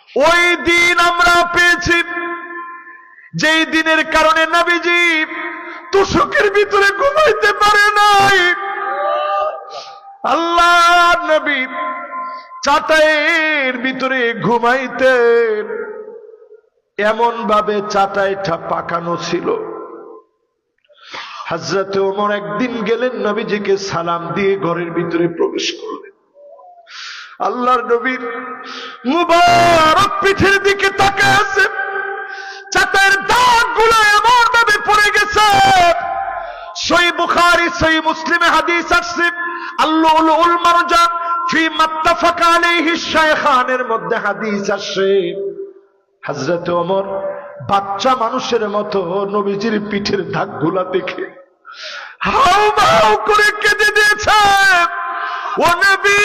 ওই দিন আমরা পেয়েছি যেই দিনের কারণে নবীজি তুষকের ভিতরে ঘুমাইতে পারে নাই। আল্লাহ নবী চাটাইয়ের ভিতরে ঘুমাইতেন, এমন ভাবে চাটাইটা পাকানো ছিল। হযরত ওমর একদিন গেলেন, নবীজিকে সালাম দিয়ে ঘরের ভিতরে প্রবেশ করলেন। আল্লাহর নবীর মুবারক পিঠের দিকে তাকায় আছে, চাটাইয়ের দাগগুলো এমন ভাবে পড়ে গেছে। সহিহ বুখারী সহিহ মুসলিমে হাদিস আসছে, আল-লুলুল মারজান ফি মাত্তাফাকা আলাইহি শাইখানের মধ্যে হাদিস আসছে, হযরত ওমর বাচ্চা মানুষের মতো নবীজির পিঠের দাগগুলা দেখে হাউমাউ করে কেঁদে দিয়েছে। ও নবী,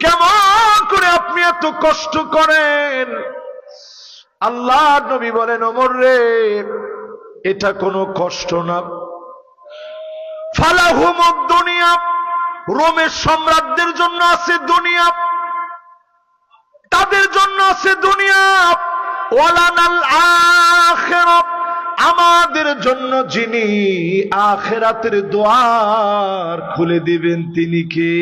কেমন করে আপনি এত কষ্ট করেন? আল্লাহ নবী বলেন, ওমর রে, এটা কোনো কষ্ট না। ফালাহুমুদ দুনিয়া, রোমের সম্রাটদের জন্য আছে দুনিয়া, তাদের জন্য আছে দুনিয়া। ওয়ালানাল আখিরাত, আমাদের জন্য যিনি আখিরাতের দুয়ার খুলে দিবেন তিনি কে?